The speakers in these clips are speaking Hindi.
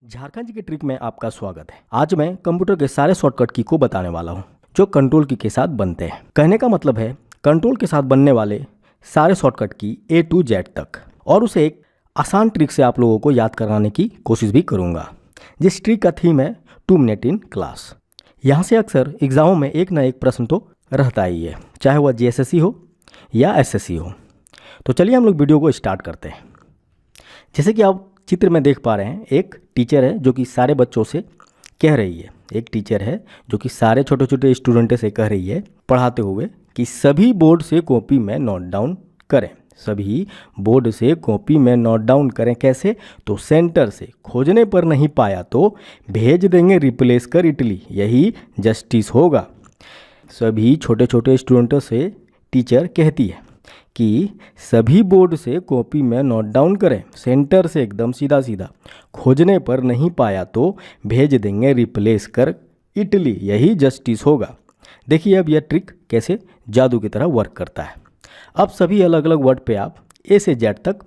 झारखंड की ट्रिक में आपका स्वागत है। आज मैं कंप्यूटर के सारे शॉर्टकट की को बताने वाला हूँ जो कंट्रोल की के साथ बनते हैं। कहने का मतलब है कंट्रोल के साथ बनने वाले सारे शॉर्टकट की A to Z तक, और उसे एक आसान ट्रिक से आप लोगों को याद कराने की कोशिश भी करूँगा, जिस ट्रिक का थीम है 2 मिनट इन क्लास। यहाँ से अक्सर एग्जामों में एक ना एक प्रश्न तो रहता ही है, चाहे वह GSSC हो या SSC हो। तो चलिए हम लोग वीडियो को स्टार्ट करते हैं। जैसे कि आप चित्र में देख पा रहे हैं, एक टीचर है जो कि सारे बच्चों से कह रही है, एक टीचर है जो कि सारे छोटे छोटे स्टूडेंट से कह रही है पढ़ाते हुए कि सभी बोर्ड से कॉपी में नोट डाउन करें। सभी बोर्ड से कॉपी में नोट डाउन करें। कैसे? तो सेंटर से खोजने पर नहीं पाया तो भेज देंगे रिप्लेस कर इटली, यही जस्टिस होगा। सभी छोटे छोटे स्टूडेंटों से टीचर कहती है कि सभी बोर्ड से कॉपी में नोट डाउन करें, सेंटर से एकदम सीधा सीधा, खोजने पर नहीं पाया तो भेज देंगे रिप्लेस कर इटली, यही जस्टिस होगा। देखिए अब यह ट्रिक कैसे जादू की तरह वर्क करता है। अब सभी अलग अलग वर्ड पे आप A से Z तक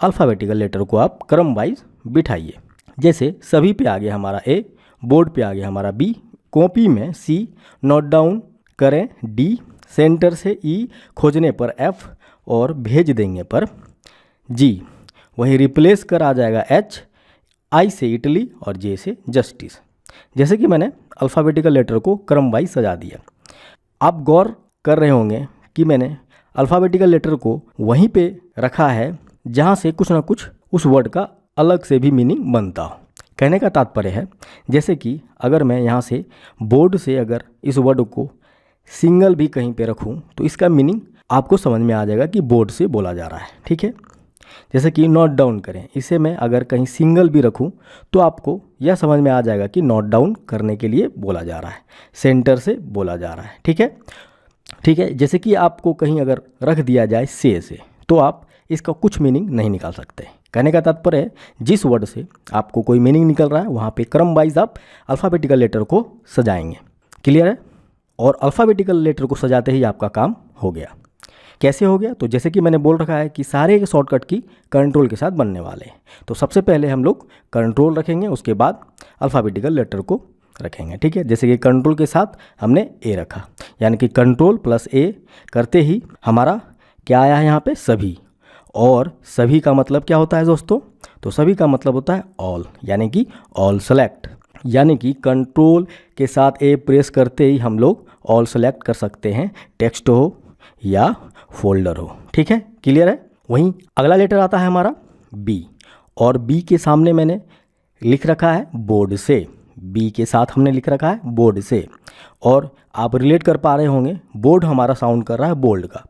अल्फ़ाबेटिकल लेटर को आप क्रम वाइज बिठाइए। जैसे सभी पे आ गया हमारा A, बोर्ड पे आ गया हमारा B, कॉपी में C, नोट डाउन करें D, सेंटर से E, खोजने पर F और भेज देंगे पर G। वहीं रिप्लेस कर आ जाएगा H, I से इटली और J से जस्टिस। जैसे कि मैंने अल्फ़ाबेटिकल लेटर को क्रम वाइज सजा दिया। आप गौर कर रहे होंगे कि मैंने अल्फ़ाबेटिकल लेटर को वहीं पे रखा है जहाँ से कुछ ना कुछ उस वर्ड का अलग से भी मीनिंग बनता हो। कहने का तात्पर्य है, जैसे कि अगर मैं यहाँ से बोर्ड से अगर इस वर्ड को सिंगल भी कहीं पे रखूं तो इसका मीनिंग आपको समझ में आ जाएगा कि बोर्ड से बोला जा रहा है। ठीक है, जैसे कि नोट डाउन करें, इसे मैं अगर कहीं सिंगल भी रखूं तो आपको यह समझ में आ जाएगा कि नोट डाउन करने के लिए बोला जा रहा है, सेंटर से बोला जा रहा है। ठीक है, ठीक है। जैसे कि आपको कहीं अगर रख दिया जाए से तो आप इसका कुछ मीनिंग नहीं निकाल सकते। कहने का तात्पर्य है जिस वर्ड से आपको कोई मीनिंग निकल रहा है वहाँ पे क्रम वाइज आप अल्फ़ाबेटिकल लेटर को सजाएंगे। क्लियर है? और अल्फ़ाबेटिकल लेटर को सजाते ही आपका काम हो गया। कैसे हो गया? तो जैसे कि मैंने बोल रखा है कि सारे के शॉर्टकट की कंट्रोल के साथ बनने वाले हैं। तो सबसे पहले हम लोग कंट्रोल रखेंगे, उसके बाद अल्फ़ाबेटिकल लेटर को रखेंगे। ठीक है, जैसे कि कंट्रोल के साथ हमने A रखा, यानी कि कंट्रोल प्लस A करते ही हमारा क्या आया है यहाँ पे? सभी। और सभी का मतलब क्या होता है दोस्तों? तो सभी का मतलब होता है ऑल, यानी कि ऑल सेलेक्ट। यानी कि कंट्रोल के साथ A प्रेस करते ही हम लोग ऑल सेलेक्ट कर सकते हैं, टेक्स्ट हो या फोल्डर हो। ठीक है, क्लियर है? वहीं अगला लेटर आता है हमारा B, और B के सामने मैंने लिख रखा है बोर्ड से। B के साथ हमने लिख रखा है बोर्ड से, और आप रिलेट कर पा रहे होंगे बोर्ड हमारा साउंड कर रहा है बोल्ड का,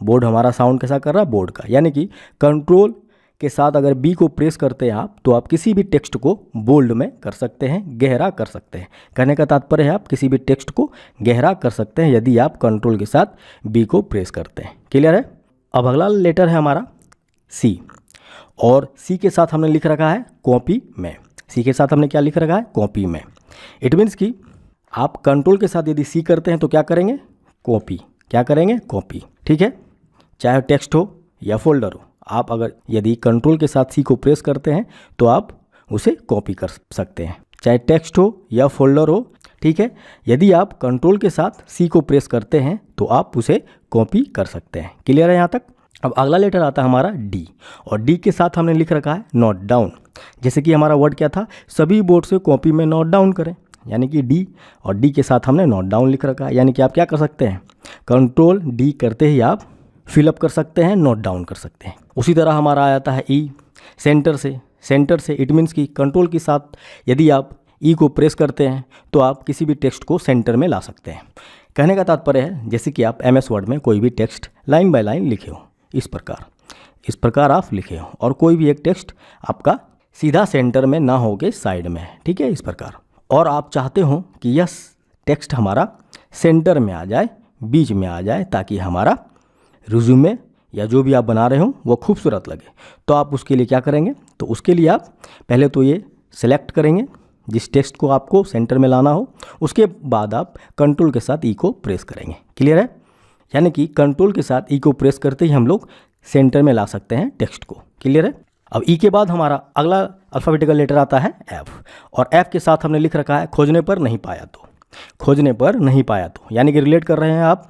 बोर्ड हमारा साउंड कैसा कर रहा है? बोर्ड का। यानी कि कंट्रोल के साथ अगर B को प्रेस करते हैं आप तो आप किसी भी टेक्स्ट को बोल्ड में कर सकते हैं, गहरा कर सकते हैं। कहने का तात्पर्य है आप किसी भी टेक्स्ट को गहरा कर सकते हैं यदि आप कंट्रोल के साथ B को प्रेस करते हैं। क्लियर है? अब अगला लेटर है हमारा C, और C के साथ हमने लिख रखा है कॉपी में। C के साथ हमने क्या लिख रखा है? कॉपी में। इट मीन्स कि आप कंट्रोल के साथ यदि C करते हैं तो क्या करेंगे? कॉपी। क्या करेंगे? कॉपी। ठीक है, चाहे टेक्स्ट हो या फोल्डर हो, आप अगर यदि कंट्रोल के साथ C को प्रेस करते हैं तो आप उसे कॉपी कर सकते हैं, चाहे टेक्स्ट हो या फोल्डर हो। ठीक है, यदि आप कंट्रोल के साथ C को प्रेस करते हैं तो आप उसे कॉपी कर सकते हैं। क्लियर है यहाँ तक? अब अगला लेटर आता है हमारा D, और D के साथ हमने लिख रखा है नोट डाउन। जैसे कि हमारा वर्ड क्या था? सभी बोर्ड से कॉपी में नोट डाउन करें, यानी कि D, और D के साथ हमने नोट डाउन लिख रखा है। यानी कि आप क्या कर सकते हैं? कंट्रोल D करते ही आप फिलअप कर सकते हैं, नोट डाउन कर सकते हैं। उसी तरह हमारा आ जाता है E, सेंटर से। सेंटर से इट मीन्स कि कंट्रोल के साथ यदि आप E को प्रेस करते हैं तो आप किसी भी टेक्स्ट को सेंटर में ला सकते हैं। कहने का तात्पर्य है जैसे कि आप MS वर्ड में कोई भी टेक्स्ट लाइन बाय लाइन लिखे हो, इस प्रकार आप लिखे हो, और कोई भी एक टेक्स्ट आपका सीधा सेंटर में ना हो के साइड में है। ठीक है, इस प्रकार। और आप चाहते हो कि यह टेक्स्ट हमारा सेंटर में आ जाए, बीच में आ जाए, ताकि हमारा रिज्यूमे या जो भी आप बना रहे हो वो खूबसूरत लगे। तो आप उसके लिए क्या करेंगे? तो उसके लिए आप पहले तो ये सेलेक्ट करेंगे जिस टेक्स्ट को आपको सेंटर में लाना हो, उसके बाद आप कंट्रोल के साथ E को प्रेस करेंगे। क्लियर है? यानी कि कंट्रोल के साथ E को प्रेस करते ही हम लोग सेंटर में ला सकते हैं टेक्स्ट को। क्लियर है? अब ई के बाद हमारा अगला अल्फ़ाबेटिकल लेटर आता है एफ, और एफ के साथ हमने लिख रखा है खोजने पर नहीं पाया तो। खोजने पर नहीं पाया तो यानी कि रिलेट कर रहे हैं आप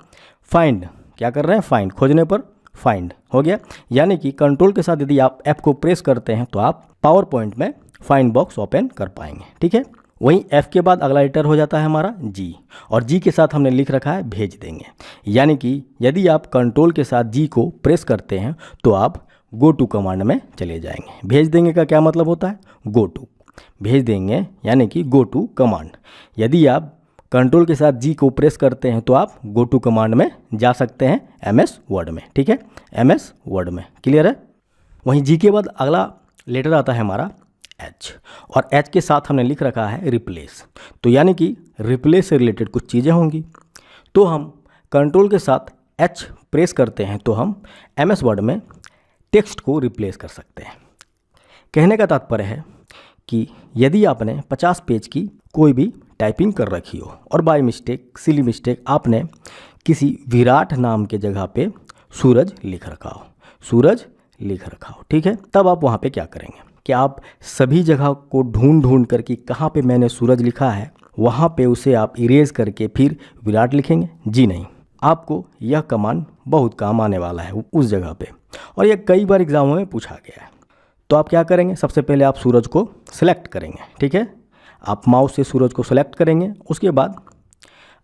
फाइंड, क्या कर रहे हैं फाइंड, खोजने पर फाइंड हो गया। यानी कि कंट्रोल के साथ यदि आप एफ को प्रेस करते हैं तो आप पावर पॉइंट में फाइंड बॉक्स ओपन कर पाएंगे, ठीक है। वहीं एफ के बाद अगला लेटर हो जाता है हमारा जी, और जी के साथ हमने लिख रखा है भेज देंगे। यानी कि यदि आप कंट्रोल के साथ जी को प्रेस करते हैं तो आप गो टू कमांड में चले जाएंगे। भेज देंगे का क्या मतलब होता है, गो टू, भेज देंगे यानी कि गो टू कमांड। यदि आप कंट्रोल के साथ जी को प्रेस करते हैं तो आप गो टू कमांड में जा सकते हैं एमएस वर्ड में, ठीक है, एमएस वर्ड में, क्लियर है। वहीं जी के बाद अगला लेटर आता है हमारा एच, और एच के साथ हमने लिख रखा है रिप्लेस। तो यानी कि रिप्लेस से रिलेटेड कुछ चीज़ें होंगी, तो हम कंट्रोल के साथ एच प्रेस करते हैं तो हम एमएस वर्ड में टेक्स्ट को रिप्लेस कर सकते हैं। कहने का तात्पर्य है कि यदि आपने 50 पेज की कोई भी टाइपिंग कर रखी हो और बाय मिस्टेक, सिली मिस्टेक आपने किसी विराट नाम के जगह पे सूरज लिख रखा हो, सूरज लिख रखा हो, ठीक है, तब आप वहाँ पे क्या करेंगे कि आप सभी जगह को ढूंढ ढूंढ कर कि कहाँ पे मैंने सूरज लिखा है वहाँ पे उसे आप इरेज करके फिर विराट लिखेंगे? जी नहीं, आपको यह कमांड बहुत काम आने वाला है उस जगह पे, और यह कई बार एग्जामों में पूछा गया है। तो आप क्या करेंगे, सबसे पहले आप सूरज को सिलेक्ट करेंगे, ठीक है, आप माउस से सूरज को सिलेक्ट करेंगे। उसके बाद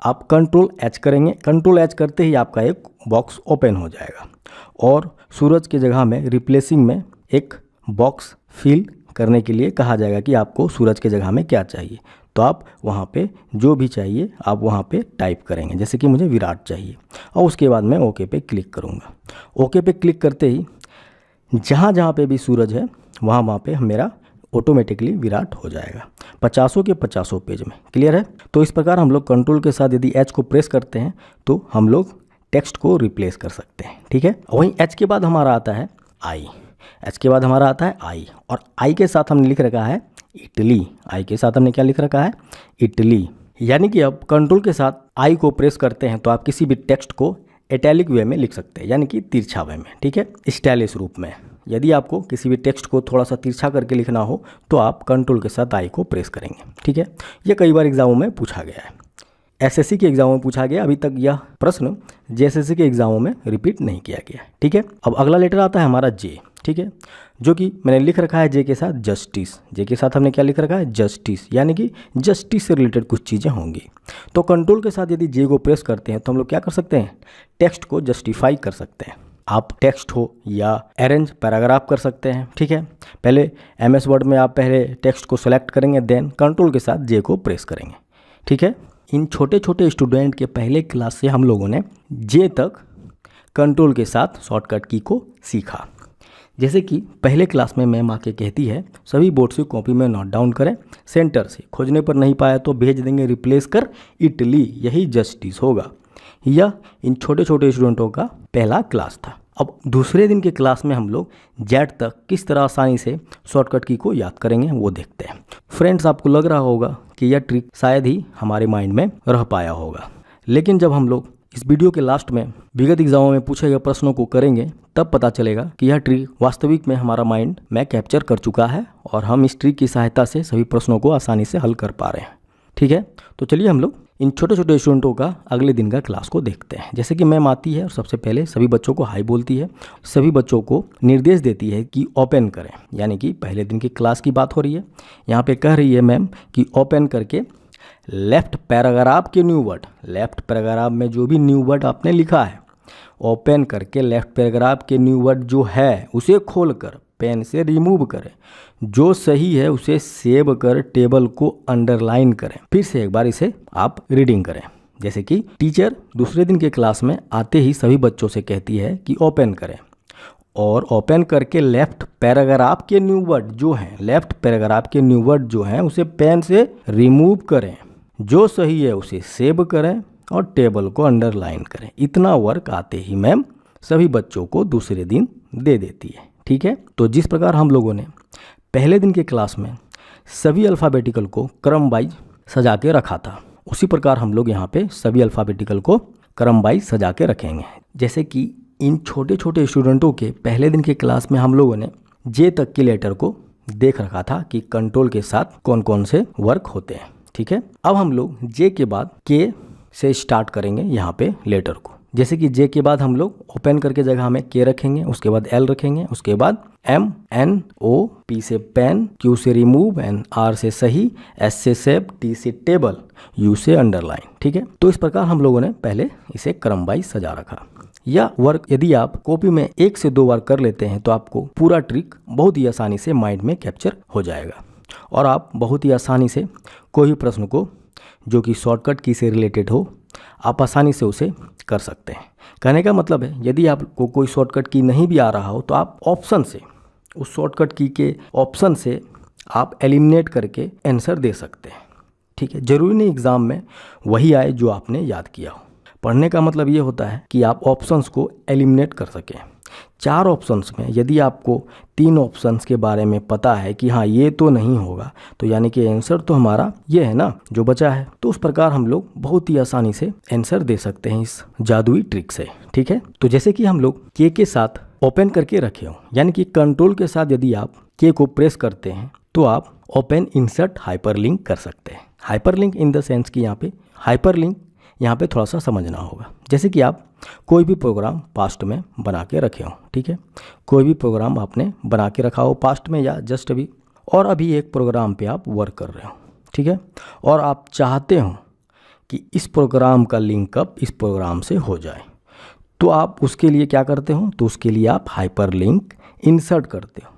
आप कंट्रोल एच करेंगे। कंट्रोल एच करते ही आपका एक बॉक्स ओपन हो जाएगा और सूरज के जगह में रिप्लेसिंग में एक बॉक्स फिल करने के लिए कहा जाएगा कि आपको सूरज के जगह में क्या चाहिए। तो आप वहाँ पे जो भी चाहिए आप वहाँ पे टाइप करेंगे, जैसे कि मुझे विराट चाहिए, और उसके बाद मैं ओके पे क्लिक करूँगा। ओके पे क्लिक करते ही जहाँ जहाँ पे भी सूरज है वहाँ वहाँ पे मेरा ऑटोमेटिकली विराट हो जाएगा 50 के 50 पेज में, क्लियर है। तो इस प्रकार हम लोग कंट्रोल के साथ यदि एच को प्रेस करते हैं तो हम लोग टेक्स्ट को रिप्लेस कर सकते हैं, ठीक है। वहीं एच के बाद हमारा आता है आई, एच के बाद हमारा आता है आई, और आई के साथ हमने लिख रखा है इटली। आई के साथ हमने क्या लिख रखा है, इटली। यानी कि अब कंट्रोल के साथ आई को प्रेस करते हैं तो आप किसी भी टेक्स्ट को इटैलिक वे में लिख सकते हैं, यानी कि तिरछा वे में, ठीक है, स्टाइलिश रूप में। यदि आपको किसी भी टेक्स्ट को थोड़ा सा तिरछा करके लिखना हो तो आप कंट्रोल के साथ आई को प्रेस करेंगे, ठीक है। यह कई बार एग्जामों में पूछा गया है, एसएससी के एग्जामों में पूछा गया, अभी तक यह प्रश्न जेएसएससी के एग्जामों में रिपीट नहीं किया गया, ठीक है। अब अगला लेटर आता है हमारा जे, ठीक है, जो कि मैंने लिख रखा है जे के साथ जस्टिस। जे के साथ हमने क्या लिख रखा है, जस्टिस, यानी कि जस्टिस से रिलेटेड कुछ चीज़ें होंगी। तो कंट्रोल के साथ यदि जे को प्रेस करते हैं तो हम लोग क्या कर सकते हैं, टेक्स्ट को जस्टिफाई कर सकते हैं। आप टेक्स्ट हो या अरेंज पैराग्राफ कर सकते हैं, ठीक है। पहले एमएस वर्ड में आप पहले टेक्स्ट को सेलेक्ट करेंगे, देन कंट्रोल के साथ जे को प्रेस करेंगे, ठीक है। इन छोटे छोटे स्टूडेंट के पहले क्लास से हम लोगों ने जे तक कंट्रोल के साथ शॉर्टकट की को सीखा। जैसे कि पहले क्लास में मैम आके कहती है सभी बोर्ड से कॉपी में नोट डाउन करें, सेंटर से खोजने पर नहीं पाया तो भेज देंगे रिप्लेस कर इटली, यही जस्टिस होगा। यह इन छोटे छोटे स्टूडेंटों का पहला क्लास था। अब दूसरे दिन के क्लास में हम लोग जेड तक किस तरह आसानी से शॉर्टकट की को याद करेंगे वो देखते हैं। फ्रेंड्स, आपको लग रहा होगा कि यह ट्रिक शायद ही हमारे माइंड में रह पाया होगा, लेकिन जब हम लोग इस वीडियो के लास्ट में विगत एग्जामों में पूछे गए प्रश्नों को करेंगे तब पता चलेगा कि यह ट्रिक वास्तविक में हमारा माइंड में कैप्चर कर चुका है और हम इस ट्रिक की सहायता से सभी प्रश्नों को आसानी से हल कर पा रहे हैं, ठीक है। तो चलिए हम लोग इन छोटे छोटे स्टूडेंटों का अगले दिन का क्लास को देखते हैं। जैसे कि मैम आती है और सबसे पहले सभी बच्चों को हाई बोलती है, सभी बच्चों को निर्देश देती है कि ओपन करें, यानी कि पहले दिन की क्लास की बात हो रही है। यहाँ पे कह रही है मैम कि ओपन करके लेफ्ट पैराग्राफ के न्यू वर्ड, लेफ्ट पैराग्राफ में जो भी न्यू वर्ड आपने लिखा है ओपन करके लेफ्ट पैराग्राफ के न्यू वर्ड जो है उसे खोलकर पेन से रिमूव करें, जो सही है उसे सेव कर टेबल को अंडरलाइन करें। फिर से एक बार इसे आप रीडिंग करें। जैसे कि टीचर दूसरे दिन के क्लास में आते ही सभी बच्चों से कहती है कि ओपन करें, और ओपन करके लेफ्ट पैराग्राफ के न्यू वर्ड जो हैं, लेफ्ट पैराग्राफ के न्यू वर्ड जो हैं उसे पेन से रिमूव करें, जो सही है उसे सेव करें और टेबल को अंडरलाइन करें। इतना वर्क आते ही मैम सभी बच्चों को दूसरे दिन दे देती है, ठीक है। तो जिस प्रकार हम लोगों ने पहले दिन के क्लास में सभी अल्फ़ाबेटिकल को क्रम वाइज सजा के रखा था, उसी प्रकार हम लोग यहाँ पे सभी अल्फ़ाबेटिकल को क्रम वाइज सजा के रखेंगे। जैसे कि इन छोटे छोटे स्टूडेंटों के पहले दिन के क्लास में हम लोगों ने जे तक के लेटर को देख रखा था कि कंट्रोल के साथ कौन कौन से वर्क होते हैं। ठीक है, अब हम लोग जे के बाद के से स्टार्ट करेंगे यहाँ पे लेटर को। जैसे कि जे के बाद हम लोग ओपन करके जगह में के रखेंगे, उसके बाद एल रखेंगे, उसके बाद एम, एन, ओ, पी से पेन, क्यू से रिमूव, एन, आर से सही, एस से सेव, टी से टेबल, यू से अंडरलाइन। ठीक है, तो इस प्रकार हम लोगों ने पहले इसे क्रम वाइज सजा रखा। या वर्क यदि आप कॉपी में 1 से 2 बार कर लेते हैं तो आपको पूरा ट्रिक बहुत ही आसानी से माइंड में कैप्चर हो जाएगा और आप बहुत ही आसानी से कोई भी प्रश्न को जो कि शॉर्टकट की से रिलेटेड हो आप आसानी से उसे कर सकते हैं। कहने का मतलब है यदि आपको कोई शॉर्टकट की नहीं भी आ रहा हो तो आप ऑप्शन से, उस शॉर्टकट की के ऑप्शन से आप एलिमिनेट करके आंसर दे सकते हैं। ठीक है, ज़रूरी नहीं एग्ज़ाम में वही आए जो आपने याद किया हो। पढ़ने का मतलब ये होता है कि आप ऑप्शंस को एलिमिनेट कर सकें। 4 ऑप्शंस में यदि आपको 3 ऑप्शंस के बारे में पता है कि हाँ ये तो नहीं होगा, तो यानी कि आंसर तो हमारा ये है ना जो बचा है। तो उस प्रकार हम लोग बहुत ही आसानी से आंसर दे सकते हैं इस जादुई ट्रिक से। ठीक है, तो जैसे कि हम लोग के साथ ओपन करके रखे हो, यानी कि कंट्रोल के साथ यदि आप के को प्रेस करते हैं तो आप ओपन इंसर्ट हाइपरलिंक कर सकते हैं। हाइपरलिंक इन द सेंस कि यहाँ पे हाइपरलिंक यहाँ पे थोड़ा सा समझना होगा। जैसे कि आप कोई भी प्रोग्राम पास्ट में बना के रखे हो, ठीक है, कोई भी प्रोग्राम आपने बना के रखा हो पास्ट में या जस्ट अभी, और अभी एक प्रोग्राम पे आप वर्क कर रहे हो, ठीक है, और आप चाहते हो कि इस प्रोग्राम का लिंकअप इस प्रोग्राम से हो जाए, तो आप उसके लिए क्या करते हो, तो उसके लिए आप हाइपरलिंक इंसर्ट करते हो।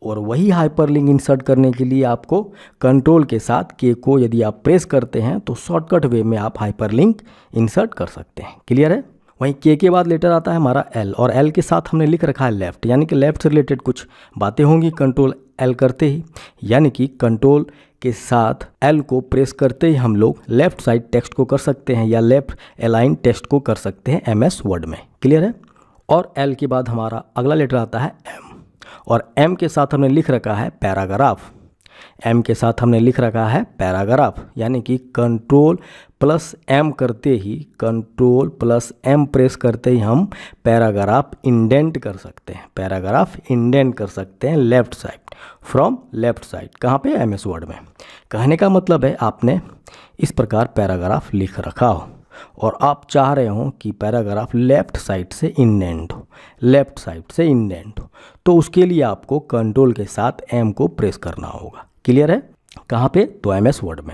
और वही हाइपरलिंक इंसर्ट करने के लिए आपको कंट्रोल के साथ के को यदि आप प्रेस करते हैं तो शॉर्टकट वे में आप हाइपरलिंक इंसर्ट कर सकते हैं। क्लियर है। वहीं के बाद लेटर आता है हमारा एल, और एल के साथ हमने लिख रखा है लेफ़्ट, यानी कि लेफ़्ट से रिलेटेड कुछ बातें होंगी कंट्रोल एल करते ही, यानी कि कंट्रोल के साथ एल को प्रेस करते ही हम लोग लेफ़्ट साइड टेक्स्ट को कर सकते हैं या लेफ़्ट अलाइन टेक्स्ट को कर सकते हैं MS वर्ड में। क्लियर है। और एल के बाद हमारा अगला लेटर आता है एम, और एम के साथ हमने लिख रखा है पैराग्राफ। एम के साथ हमने लिख रखा है पैराग्राफ, यानी कि कंट्रोल प्लस एम करते ही, कंट्रोल प्लस एम प्रेस करते ही हम पैराग्राफ इंडेंट कर सकते हैं, पैराग्राफ इंडेंट कर सकते हैं left side, from left side. कहाँ पे, MS वर्ड में। कहने का मतलब है आपने इस प्रकार पैराग्राफ लिख रखा हो और आप चाह रहे हो कि पैराग्राफ लेफ़्ट साइड से इंडेंट हो, लेफ़्ट साइड से इंडेंट हो, तो उसके लिए आपको कंट्रोल के साथ एम को प्रेस करना होगा। क्लियर है। कहाँ पे, तो MS वर्ड में।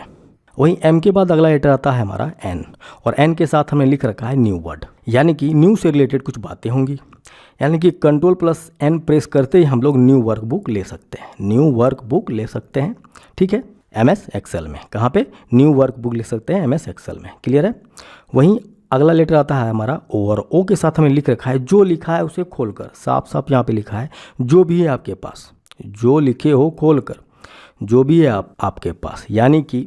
वहीं एम के बाद अगला लेटर आता है हमारा एन, और एन के साथ हमने लिख रखा है न्यू वर्ड, यानी कि न्यू से रिलेटेड कुछ बातें होंगी, यानी कि कंट्रोल प्लस एन प्रेस करते ही हम लोग न्यू वर्कबुक ले सकते हैं, न्यू वर्कबुक ले सकते हैं। ठीक है, MS एक्सेल में। कहाँ पे, न्यू वर्कबुक लिख सकते हैं MS एक्सेल में। क्लियर है। वहीं अगला लेटर आता है हमारा ओ, और ओ के साथ हमें लिख रखा है जो लिखा है उसे खोलकर, साफ साफ यहाँ पे लिखा है जो भी है आपके पास, जो लिखे हो खोलकर, जो भी है आपके पास, यानी कि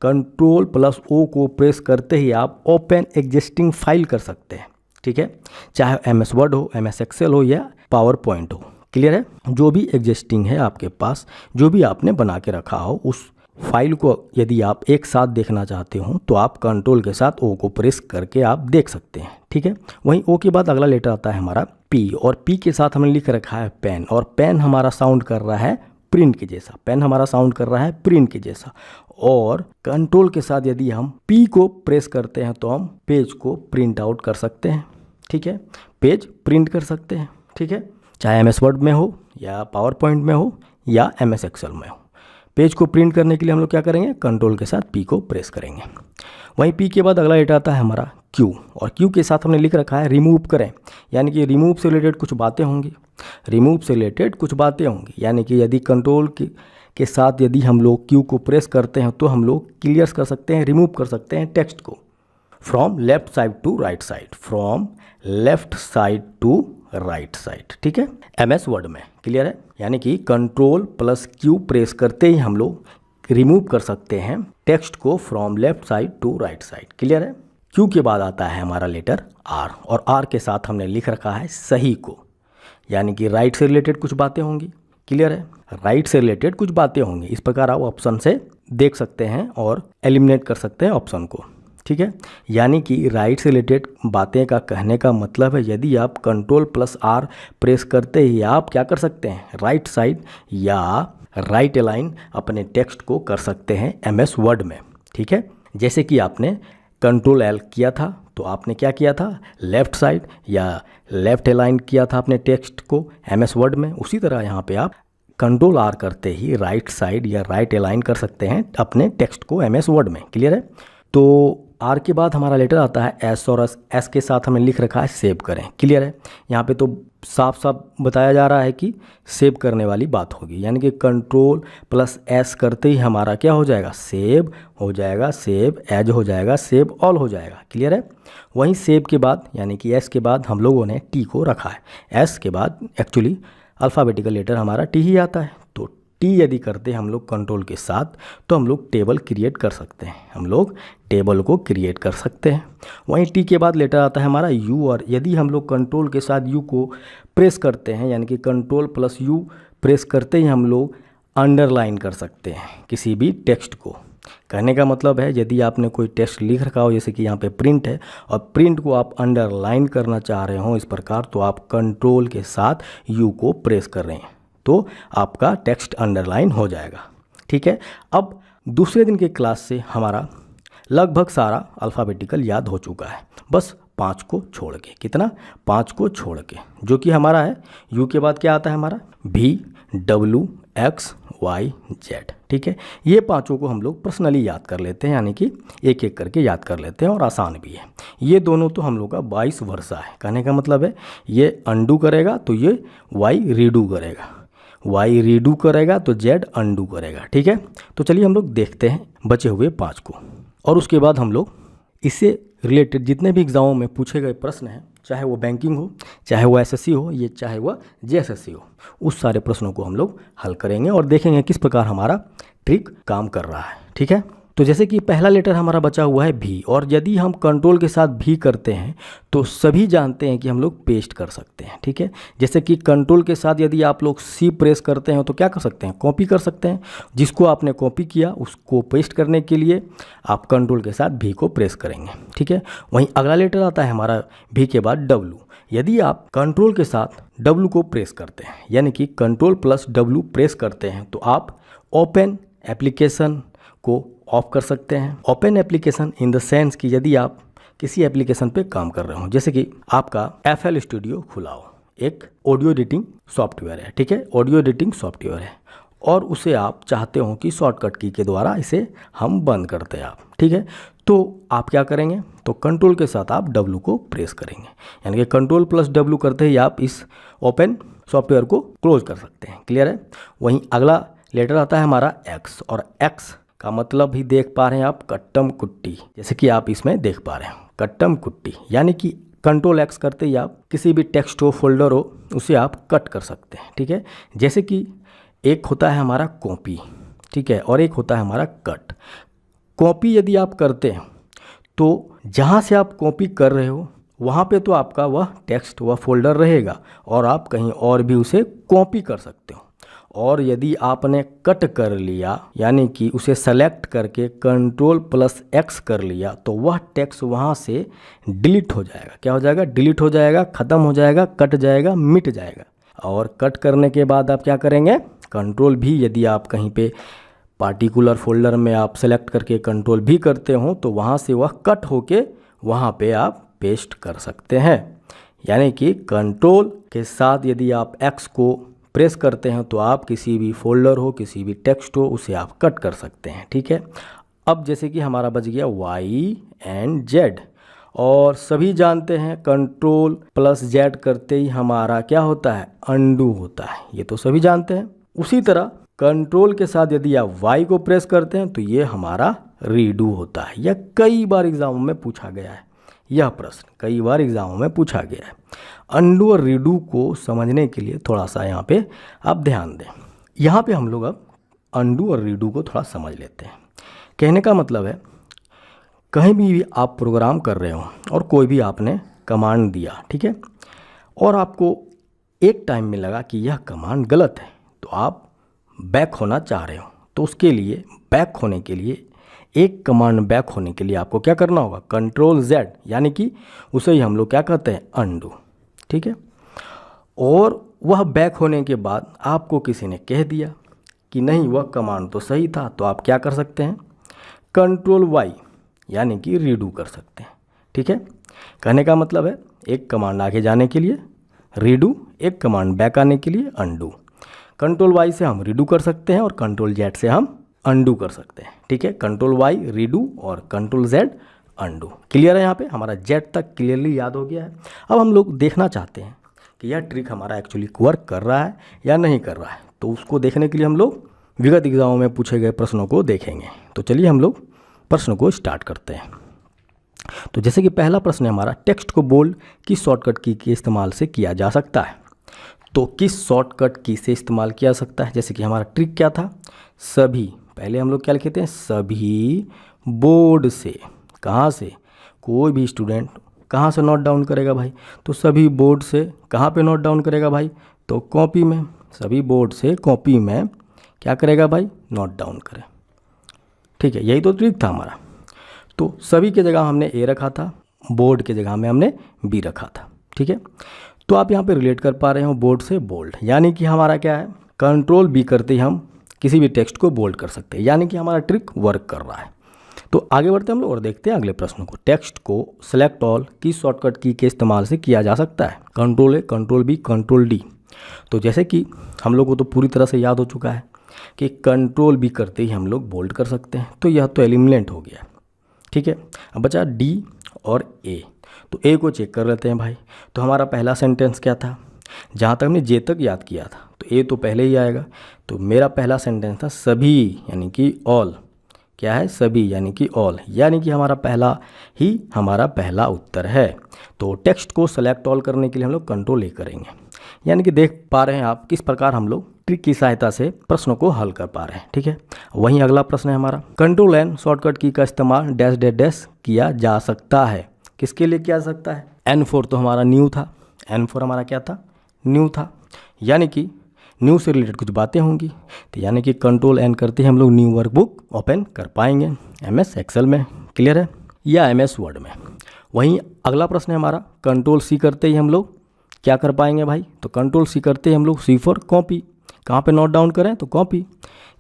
कंट्रोल प्लस ओ को प्रेस करते ही आप ओपन एग्जिस्टिंग फाइल कर सकते हैं। ठीक है, चाहे MS वर्ड हो, MS एक्सेल हो या पावर पॉइंट हो। क्लियर है। जो भी एग्जिस्टिंग है आपके पास, जो भी आपने बना के रखा हो, उस फाइल को यदि आप एक साथ देखना चाहते हो तो आप कंट्रोल के साथ ओ को प्रेस करके आप देख सकते हैं। ठीक है। वहीं ओ के बाद अगला लेटर आता है हमारा पी, और पी के साथ हमने लिख रखा है पेन, और पेन हमारा साउंड कर रहा है प्रिंट के जैसा, पेन हमारा साउंड कर रहा है प्रिंट के जैसा। और कंट्रोल के साथ यदि हम पी को प्रेस करते हैं तो हम पेज को प्रिंट आउट कर सकते हैं। ठीक है, पेज प्रिंट कर सकते हैं। ठीक है, चाहे MS वर्ड में हो या पावर पॉइंट में हो या MS एक्सेल में हो। पेज को प्रिंट करने के लिए हम लोग क्या करेंगे, कंट्रोल के साथ पी को प्रेस करेंगे। वहीं पी के बाद अगला लेटर आता है हमारा क्यू, और क्यू के साथ हमने लिख रखा है रिमूव करें, यानी कि रिमूव से रिलेटेड कुछ बातें होंगी, रिमूव से रिलेटेड कुछ बातें होंगी, यानी कि यदि कंट्रोल के साथ यदि हम लोग क्यू को प्रेस करते हैं तो हम लोग क्लियर कर सकते हैं, रिमूव कर सकते हैं टेक्स्ट को from left side to right side, from left side to right side. ठीक है, MS वर्ड में। क्लियर है। यानी कि कंट्रोल प्लस क्यू प्रेस करते ही हम लोग रिमूव कर सकते हैं टेक्स्ट को from left side to right side. Clear है। क्यू के बाद आता है हमारा लेटर R, और R के साथ हमने लिख रखा है सही को, यानी कि राइट से रिलेटेड कुछ बातें होंगी। क्लियर है, राइट से रिलेटेड कुछ बातें होंगी। इस प्रकार आप ऑप्शन से देख सकते हैं और एलिमिनेट कर सकते हैं ऑप्शन को। ठीक है। यानी कि राइट से रिलेटेड बातें का कहने का मतलब है यदि आप Ctrl+R प्रेस करते ही आप क्या कर सकते हैं, राइट साइड या राइट अलाइन अपने टेक्स्ट को कर सकते हैं MS वर्ड में। ठीक है, जैसे कि आपने Ctrl+L किया था तो आपने क्या किया था, लेफ़्ट साइड या लेफ़्ट अलाइन किया था अपने टेक्स्ट को MS वर्ड में। उसी तरह यहाँ पे आप Ctrl+R करते ही राइट साइड या राइट अलाइन कर सकते हैं अपने टेक्स्ट को MS वर्ड में। क्लियर है। तो आर के बाद हमारा लेटर आता है एस, और एस के साथ हमें लिख रखा है सेव करें। क्लियर है। यहाँ पे तो साफ साफ बताया जा रहा है कि सेव करने वाली बात होगी, यानी कि Ctrl+S करते ही हमारा क्या हो जाएगा, सेव हो जाएगा, सेव एज हो जाएगा, सेव ऑल हो जाएगा। क्लियर है। वहीं सेव के बाद यानी कि एस के बाद हम लोगों ने टी को रखा है। एस के बाद एक्चुअली अल्फ़ाबेटिकल लेटर हमारा टी ही आता है, तो टी यदि करते हैं हम लोग कंट्रोल के साथ तो हम लोग टेबल क्रिएट कर सकते हैं, हम लोग टेबल को क्रिएट कर सकते हैं। वहीं टी के बाद लेटर आता है हमारा यू, और यदि हम लोग कंट्रोल के साथ यू को प्रेस करते हैं यानी कि Ctrl+U प्रेस करते ही हम लोग अंडरलाइन कर सकते हैं किसी भी टेक्स्ट को। कहने का मतलब है यदि आपने कोई टेक्स्ट लिख रखा हो, जैसे कि यहाँ पे प्रिंट है और प्रिंट को आप अंडरलाइन करना चाह रहे हो इस प्रकार, तो आप कंट्रोल के साथ यू को प्रेस कर रहे हैं तो आपका टेक्स्ट अंडरलाइन हो जाएगा। ठीक है। अब दूसरे दिन के क्लास से हमारा लगभग सारा अल्फ़ाबेटिकल याद हो चुका है, बस 5 को छोड़ के। कितना, 5 को छोड़ के, जो कि हमारा है यू के बाद क्या आता है हमारा V W X Y Z। ठीक है, ये पांचों को हम लोग पर्सनली याद कर लेते हैं, यानी कि एक एक करके याद कर लेते हैं और आसान भी है। ये दोनों तो हम लोग का वाइस वर्सा है। कहने का मतलब है ये अंडू करेगा तो ये Y रीडू करेगा, Y रीडू करेगा तो Z अंडू करेगा। ठीक है, तो चलिए हम लोग देखते हैं बचे हुए 5 को, और उसके बाद हम लोग इससे रिलेटेड जितने भी एग्जामों में पूछे गए प्रश्न हैं, चाहे वो बैंकिंग हो, चाहे वो SSC हो, ये चाहे वह JSSC हो, उस सारे प्रश्नों को हम लोग हल करेंगे और देखेंगे किस प्रकार हमारा ट्रिक काम कर रहा है। ठीक है, तो जैसे कि पहला लेटर हमारा बचा हुआ है भी, और यदि हम कंट्रोल के साथ भी करते हैं तो सभी जानते हैं कि हम लोग पेस्ट कर सकते हैं। ठीक है, जैसे कि कंट्रोल के साथ यदि आप लोग सी प्रेस करते हैं तो क्या कर सकते हैं, कॉपी कर सकते हैं। जिसको आपने कॉपी किया उसको पेस्ट करने के लिए आप कंट्रोल के साथ भी को प्रेस करेंगे। ठीक है, वहीं अगला लेटर आता है हमारा भी के बाद डब्लू। यदि आप कंट्रोल के साथ डब्लू को प्रेस करते हैं यानी कि Ctrl+W प्रेस करते हैं तो आप ओपन एप्लीकेशन को ऑफ कर सकते हैं। Open application in the sense कि यदि आप किसी एप्लीकेशन पे काम कर रहे हो, जैसे कि आपका FL स्टूडियो खुला हो, एक ऑडियो एडिटिंग सॉफ्टवेयर है। ठीक है, ऑडियो एडिटिंग सॉफ्टवेयर है और उसे आप चाहते हो कि शॉर्टकट की के द्वारा इसे हम बंद करते हैं आप। ठीक है, तो आप क्या करेंगे, तो कंट्रोल के साथ आप W को प्रेस करेंगे, यानी कि Ctrl+W करते ही आप इस ओपन सॉफ्टवेयर को क्लोज कर सकते हैं। क्लियर है। वहीं अगला लेटर आता है हमारा X, और X का मतलब भी देख पा रहे हैं आप, कट्टम कुट्टी, जैसे कि आप इसमें देख पा रहे हैं कट्टम कुट्टी, यानी कि Ctrl+X करते ही आप किसी भी टेक्स्ट हो, फोल्डर हो, उसे आप कट कर सकते हैं। ठीक है, जैसे कि एक होता है हमारा कॉपी, ठीक है, और एक होता है हमारा कट। कॉपी यदि आप करते हैं तो जहाँ से आप कॉपी कर रहे हो वहाँ पे तो आपका वह टेक्स्ट, वह फोल्डर रहेगा और आप कहीं और भी उसे कॉपी कर सकते हो। और यदि आपने कट कर लिया यानी कि उसे सेलेक्ट करके Ctrl+X कर लिया तो वह टेक्स्ट वहाँ से डिलीट हो जाएगा। क्या हो जाएगा, डिलीट हो जाएगा, ख़त्म हो जाएगा, कट जाएगा, मिट जाएगा। और कट करने के बाद आप क्या करेंगे, कंट्रोल भी, यदि आप कहीं पे पार्टिकुलर फोल्डर में आप सेलेक्ट करके कंट्रोल भी करते हो तो वहाँ से वह कट होके वहाँ पे आप पेस्ट कर सकते हैं। यानी कि कंट्रोल के साथ यदि आप X को प्रेस करते हैं तो आप किसी भी फोल्डर हो, किसी भी टेक्स्ट हो, उसे आप कट कर सकते हैं। ठीक है, अब जैसे कि हमारा बच गया Y एंड Z, और सभी जानते हैं Ctrl+Z करते ही हमारा क्या होता है, अंडू होता है, ये तो सभी जानते हैं। उसी तरह कंट्रोल के साथ यदि आप Y को प्रेस करते हैं तो ये हमारा रीडू होता है। यह कई बार एग्जामों में पूछा गया है, यह प्रश्न कई बार एग्जामों में पूछा गया है। अंडू और रीडू को समझने के लिए थोड़ा सा यहाँ पे आप ध्यान दें। यहाँ पे हम लोग अब अंडू और रीडू को थोड़ा समझ लेते हैं। कहने का मतलब है कहीं भी आप प्रोग्राम कर रहे हो और कोई भी आपने कमांड दिया, ठीक है, और आपको एक टाइम में लगा कि यह कमांड गलत है तो आप बैक होना चाह रहे हो, तो उसके लिए बैक होने के लिए एक कमांड बैक होने के लिए आपको क्या करना होगा, कंट्रोल Z, यानी कि उसे ही हम लोग क्या कहते हैं, अनडू। ठीक है, और वह बैक होने के बाद आपको किसी ने कह दिया कि नहीं वह कमांड तो सही था, तो आप क्या कर सकते हैं, कंट्रोल Y, यानी कि रीडू कर सकते हैं। ठीक है, कहने का मतलब है एक कमांड आगे जाने के लिए रीडू, एक कमांड बैक आने के लिए अनडू। कंट्रोल Y से हम रीडू कर सकते हैं और कंट्रोल Z से हम अनडू कर सकते हैं। ठीक है, कंट्रोल Y रीडू और कंट्रोल Z अनडू। क्लियर है, यहाँ पे हमारा Z तक क्लियरली याद हो गया है। अब हम लोग देखना चाहते हैं कि यह ट्रिक हमारा एक्चुअली वर्क कर रहा है या नहीं कर रहा है, तो उसको देखने के लिए हम लोग विगत एग्जामों में पूछे गए प्रश्नों को देखेंगे। तो चलिए हम लोग प्रश्न को स्टार्ट करते हैं। तो जैसे कि पहला प्रश्न है हमारा, टेक्स्ट को बोल्ड किस शॉर्टकट की के इस्तेमाल से किया जा सकता है। तो किस शॉर्टकट की से इस्तेमाल किया जा सकता है, जैसे कि हमारा ट्रिक क्या था, सभी, पहले हम लोग क्या लिखे थे, सभी बोर्ड से। कहाँ से, कोई भी स्टूडेंट कहाँ से नोट डाउन करेगा भाई, तो सभी बोर्ड से। कहाँ पे नोट डाउन करेगा भाई, तो कॉपी में। सभी बोर्ड से कॉपी में क्या करेगा भाई, नोट डाउन करे। ठीक है, यही तो ट्रिक था हमारा। तो सभी की जगह हमने ए रखा था, बोर्ड की जगह में हमने बी रखा था। ठीक है, तो आप यहाँ पे रिलेट कर पा रहे हो बोर्ड से बोल्ड, यानी कि हमारा क्या है, कंट्रोल बी करते ही हम किसी भी टेक्स्ट को बोल्ड कर सकते हैं, यानी कि हमारा ट्रिक वर्क कर रहा है। तो आगे बढ़ते हैं हम लोग और देखते हैं अगले प्रश्न को। टेक्स्ट को सेलेक्ट ऑल किस शॉर्टकट की के इस्तेमाल से किया जा सकता है, control A, control B, control D. तो जैसे कि हम लोग को तो पूरी तरह से याद हो चुका है कि कंट्रोल बी करते ही हम लोग बोल्ड कर सकते हैं, तो यह तो एलिमिनेट हो गया। ठीक है, अब बचा डी और ए। तो ए को चेक कर लेते हैं भाई। तो हमारा पहला सेंटेंस क्या था, जहाँ तक हमने जे तक याद किया था, तो ए तो पहले ही आएगा। तो मेरा पहला सेंटेंस था सभी, यानी कि ऑल। क्या है, सभी यानी कि ऑल, यानी कि हमारा पहला उत्तर है। तो टेक्स्ट को सेलेक्ट ऑल करने के लिए हम लोग कंट्रोल ए करेंगे, यानी कि देख पा रहे हैं आप किस प्रकार हम लोग ट्रिक की सहायता से प्रश्नों को हल कर पा रहे हैं। ठीक है, वहीं अगला प्रश्न है हमारा, कंट्रोल एन शॉर्टकट की का इस्तेमाल डैश डैश डैश किया जा सकता है। किसके लिए किया जा सकता है, N4 तो हमारा न्यू था, N4 हमारा क्या था, न्यू था, यानी कि न्यू से रिलेटेड कुछ बातें होंगी, तो यानी कि कंट्रोल एन करते ही हम लोग न्यू वर्कबुक ओपन कर पाएंगे MS एक्सेल में। क्लियर है, या MS वर्ड में। वहीं अगला प्रश्न है हमारा, कंट्रोल सी करते ही हम लोग क्या कर पाएंगे भाई, तो कंट्रोल सी करते ही हम लोग C फॉर कॉपी। कहाँ पे नोट डाउन करें, तो कॉपी,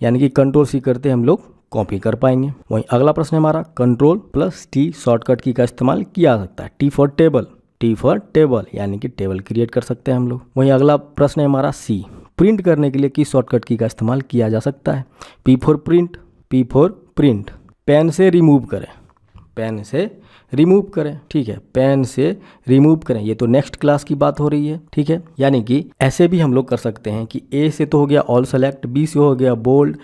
यानी कि कंट्रोल सी करते हम लोग कॉपी कर पाएंगे। वहीं अगला प्रश्न है हमारा, कंट्रोल प्लस टी शॉर्टकट की का इस्तेमाल किया जा सकता है, T for table, T for table, यानी कि टेबल क्रिएट कर सकते हैं हम लोग। वहीं अगला प्रश्न है हमारा सी, प्रिंट करने के लिए किस शॉर्टकट की का इस्तेमाल किया जा सकता है, P for print, P for print. Pen से रिमूव करें, पेन से रिमूव करें। ठीक है, पेन से रिमूव करें, ये तो नेक्स्ट क्लास की बात हो रही है। ठीक है, यानी कि ऐसे भी हम लोग कर सकते हैं कि ए से तो हो गया ऑल सेलेक्ट, बी से हो गया बोल्ड,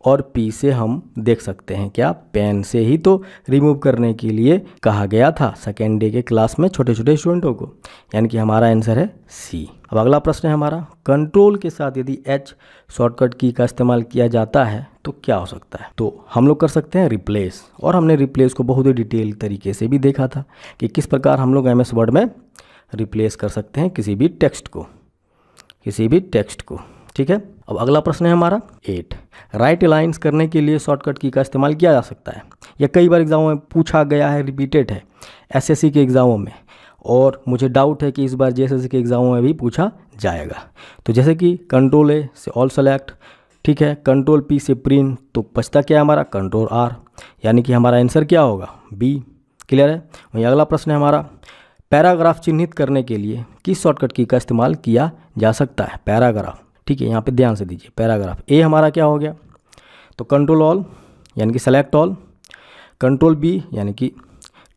और पी से हम देख सकते हैं क्या, पेन से ही तो रिमूव करने के लिए कहा गया था सेकेंड डे के क्लास में छोटे छोटे स्टूडेंटों को, यानी कि हमारा आंसर है सी। अब अगला प्रश्न है हमारा, कंट्रोल के साथ यदि H शॉर्टकट की का इस्तेमाल किया जाता है तो क्या हो सकता है। तो हम लोग कर सकते हैं रिप्लेस, और हमने रिप्लेस को बहुत ही डिटेल तरीके से भी देखा था कि किस प्रकार हम लोग MS वर्ड में रिप्लेस कर सकते हैं किसी भी टेक्स्ट को। ठीक है, अब अगला प्रश्न है हमारा 8, राइट अलाइंस करने के लिए शॉर्टकट की का इस्तेमाल किया जा सकता है। यह कई बार एग्जामों में पूछा गया है, रिपीटेड है SSC के एग्ज़ामों में, और मुझे डाउट है कि इस बार JSSC के एग्ज़ामों में भी पूछा जाएगा। तो जैसे कि कंट्रोल ए से ऑल सेलेक्ट, ठीक है, कंट्रोल पी से प्रिंट, तो बचता क्या है हमारा, कंट्रोल आर, यानी कि हमारा आंसर क्या होगा, बी। क्लियर है। वहीं अगला प्रश्न है हमारा, पैराग्राफ चिन्हित करने के लिए किस शॉर्टकट की का इस्तेमाल किया जा सकता है, पैराग्राफ। ठीक है, यहाँ पे ध्यान से दीजिए, पैराग्राफ ए हमारा क्या हो गया, तो कंट्रोल ऑल यानी कि सेलेक्ट ऑल, कंट्रोल बी यानी कि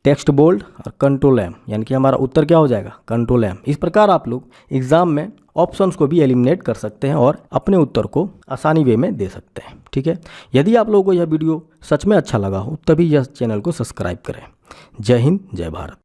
टेक्स्ट बोल्ड, और कंट्रोल एम यानी कि हमारा उत्तर क्या हो जाएगा, कंट्रोल एम। इस प्रकार आप लोग एग्जाम में ऑप्शंस को भी एलिमिनेट कर सकते हैं और अपने उत्तर को आसानी वे में दे सकते हैं। ठीक है, यदि आप लोगों को यह वीडियो सच में अच्छा लगा हो तभी यह चैनल को सब्सक्राइब करें। जय हिंद, जय भारत।